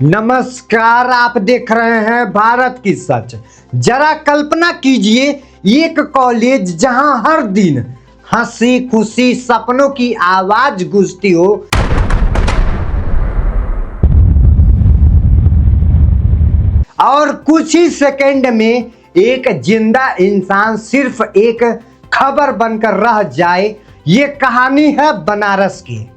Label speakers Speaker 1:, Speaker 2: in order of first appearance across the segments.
Speaker 1: नमस्कार, आप देख रहे हैं भारत की सच। जरा कल्पना कीजिए एक कॉलेज जहां हर दिन हंसी खुशी सपनों की आवाज गूंजती हो और कुछ ही सेकंड में एक जिंदा इंसान सिर्फ एक खबर बनकर रह जाए। ये कहानी है बनारस की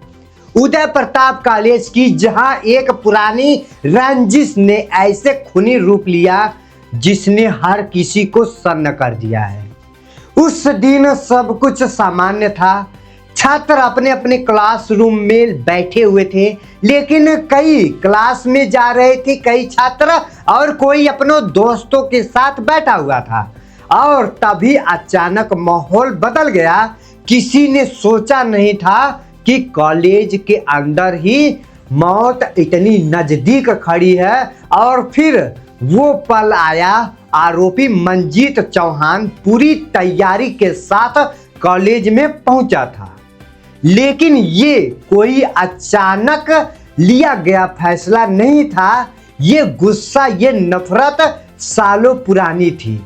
Speaker 1: उदय प्रताप कॉलेज की, जहां एक पुरानी रंजिश ने ऐसे खूनी रूप लिया जिसने हर किसी को सन्न कर दिया है। उस दिन सब कुछ सामान्य था। छात्र अपने अपने क्लासरूम में बैठे हुए थे, लेकिन कई क्लास में जा रहे थे कई छात्र और कोई अपनों दोस्तों के साथ बैठा हुआ था। और तभी अचानक माहौल बदल गया। किसी ने सोचा नहीं था कि कॉलेज के अंदर ही मौत इतनी नजदीक खड़ी है। और फिर वो पल आया। आरोपी मंजीत चौहान पूरी तैयारी के साथ कॉलेज में पहुंचा था, लेकिन ये कोई अचानक लिया गया फैसला नहीं था। ये गुस्सा, ये नफरत सालों पुरानी थी।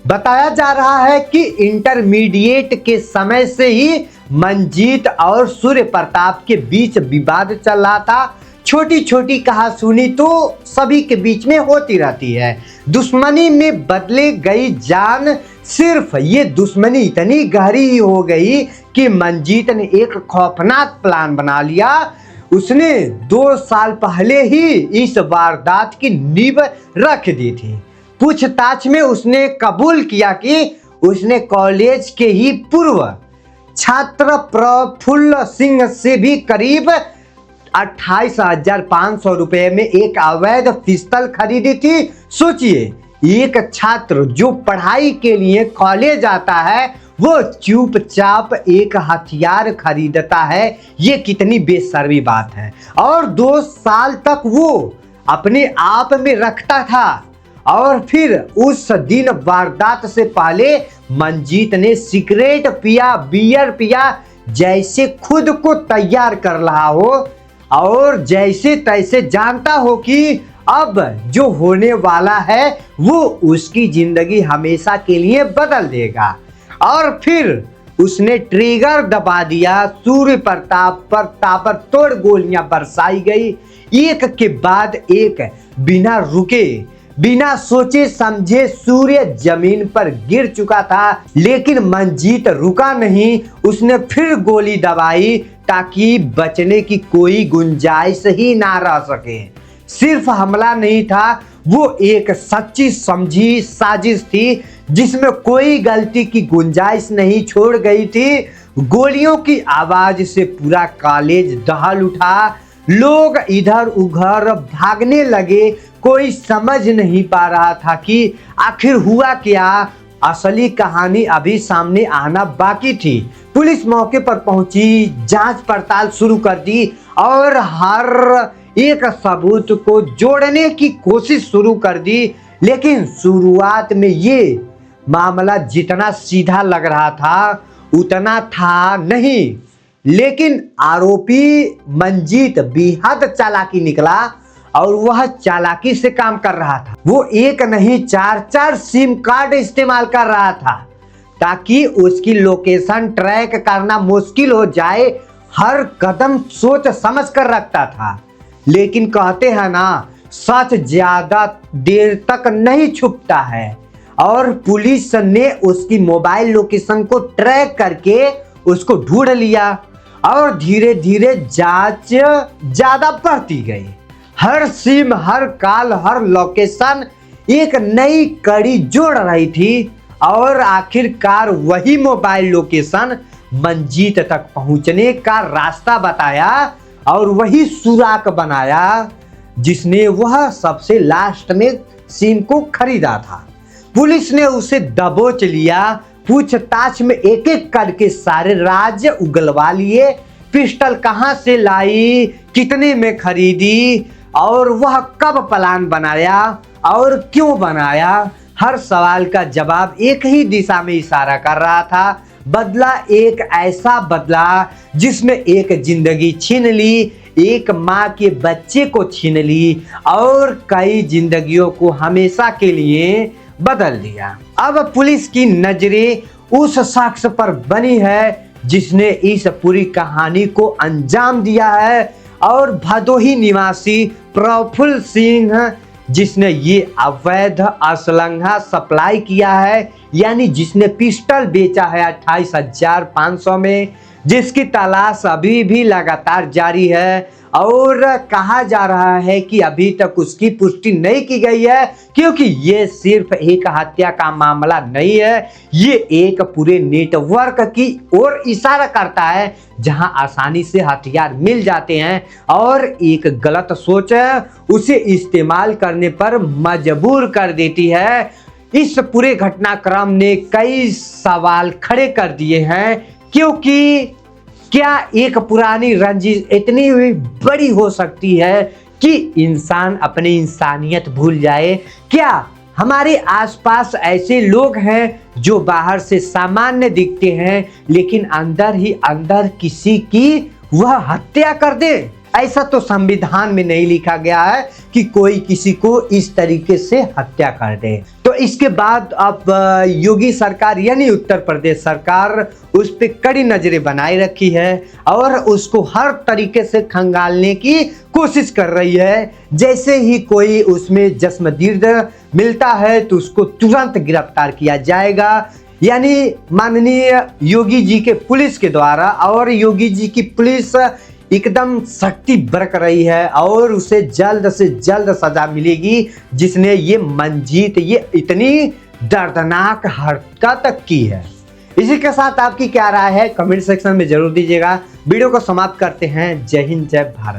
Speaker 1: बताया जा रहा है कि इंटरमीडिएट के समय से ही मंजीत और सूर्य प्रताप के बीच विवाद चल रहा था। छोटी छोटी कहासुनी तो सभी के बीच में होती रहती है। दुश्मनी में बदले गई जान। सिर्फ ये दुश्मनी इतनी गहरी हो गई कि मंजीत ने एक खौफनाक प्लान बना लिया। उसने 2 साल पहले ही इस वारदात की नींव रख दी थी। पूछताछ में उसने कबूल किया कि उसने कॉलेज के ही पूर्व छात्र प्रफुल्ल सिंह से भी करीब 28,500 रुपए में एक अवैध पिस्तौल खरीदी थी। सोचिए, एक छात्र जो पढ़ाई के लिए कॉलेज आता है वो चुपचाप एक हथियार खरीदता है। ये कितनी बेशर्मी बात है। और 2 साल तक वो अपने आप में रखता था। और फिर उस दिन वारदात से पहले मंजीत ने सिगरेट पिया, बियर पिया, जैसे खुद को तैयार कर रहा हो और जैसे तैसे जानता हो कि अब जो होने वाला है वो उसकी जिंदगी हमेशा के लिए बदल देगा। और फिर उसने ट्रिगर दबा दिया। सूर्य प्रताप पर ताबड़तोड़ गोलियां बरसाई गई, एक के बाद एक। बिना रुके, बिना सोचे समझे सूर्य जमीन पर गिर चुका था, लेकिन मंजीत रुका नहीं। उसने फिर गोली दबाई ताकि बचने की कोई गुंजाइश ही ना रह सके। सिर्फ हमला नहीं था, वो एक सच्ची समझी साजिश थी जिसमें कोई गलती की गुंजाइश नहीं छोड़ गई थी। गोलियों की आवाज से पूरा कॉलेज दहल उठा। लोग इधर उधर भागने लगे। कोई समझ नहीं पा रहा था कि आखिर हुआ क्या। असली कहानी अभी सामने आना बाकी थी। पुलिस मौके पर पहुंची, जांच पड़ताल शुरू कर दी और हर एक सबूत को जोड़ने की कोशिश शुरू कर दी। लेकिन शुरुआत में ये मामला जितना सीधा लग रहा था उतना था नहीं। लेकिन आरोपी मंजीत बेहद चालाकी निकला और वह चालाकी से काम कर रहा था। वो एक नहीं 4-4 सिम कार्ड इस्तेमाल कर रहा था ताकि उसकी लोकेशन ट्रैक करना मुश्किल हो जाए। हर कदम सोच समझ कर रखता था। लेकिन कहते हैं ना, सच ज्यादा देर तक नहीं छुपता है। और पुलिस ने उसकी मोबाइल लोकेशन को ट्रैक करके उसको ढूंढ लिया और धीरे धीरे जांच ज्यादा बढ़ती गई। हर सिम, हर कॉल, हर लोकेशन एक नई कड़ी जोड़ रही थी। और आखिरकार वही मोबाइल लोकेशन मंजीत तक पहुंचने का रास्ता बताया और वही सुराग बनाया जिसने वह सबसे लास्ट में सिम को खरीदा था। पुलिस ने उसे दबोच लिया। पूछताछ में एक एक करके सारे राज उगलवा लिए। पिस्टल कहां से लाई, कितने में खरीदी और वह कब प्लान बनाया और क्यों बनाया। हर सवाल का जवाब एक ही दिशा में इशारा कर रहा था। बदला एक ऐसा बदला जिसमें एक जिंदगी छीन ली, एक माँ के बच्चे को छीन ली और कई जिंदगियों को हमेशा के लिए बदल दिया। अब पुलिस की नजरें उस शख्स पर बनी है जिसने इस पूरी कहानी को अंजाम दिया है, और भदोही निवासी प्रफुल्ल सिंह, जिसने ये अवैध असलंगा सप्लाई किया है, यानी जिसने पिस्टल बेचा है 28,500 में, जिसकी तलाश अभी भी लगातार जारी है। और कहा जा रहा है कि अभी तक उसकी पुष्टि नहीं की गई है, क्योंकि ये सिर्फ एक हत्या का मामला नहीं है, ये एक पूरे नेटवर्क की ओर इशारा करता है जहां आसानी से हथियार मिल जाते हैं और एक गलत सोच उसे इस्तेमाल करने पर मजबूर कर देती है। इस पूरे घटनाक्रम ने कई सवाल खड़े कर दिए हैं, क्योंकि क्या एक पुरानी रंजिश इतनी बड़ी हो सकती है कि इंसान अपनी इंसानियत भूल जाए? क्या हमारे आसपास ऐसे लोग हैं जो बाहर से सामान्य दिखते हैं लेकिन अंदर ही अंदर किसी की वह हत्या कर दे? ऐसा तो संविधान में नहीं लिखा गया है कि कोई किसी को इस तरीके से हत्या कर दे। तो इसके बाद अब योगी सरकार यानी उत्तर प्रदेश सरकार उस पे कड़ी नजरें बनाए रखी है और उसको हर तरीके से खंगालने की कोशिश कर रही है। जैसे ही कोई उसमें जस्मदीद मिलता है तो उसको तुरंत गिरफ्तार किया जाएगा, यानी माननीय योगी जी के पुलिस के द्वारा। और योगी जी की पुलिस एकदम सख्ती बरत रही है और उसे जल्द से जल्द सजा मिलेगी, जिसने ये मंजीत ये इतनी दर्दनाक हरकत की है। इसी के साथ आपकी क्या राय है कमेंट सेक्शन में जरूर दीजिएगा। वीडियो को समाप्त करते हैं। जय हिंद, जय भारत।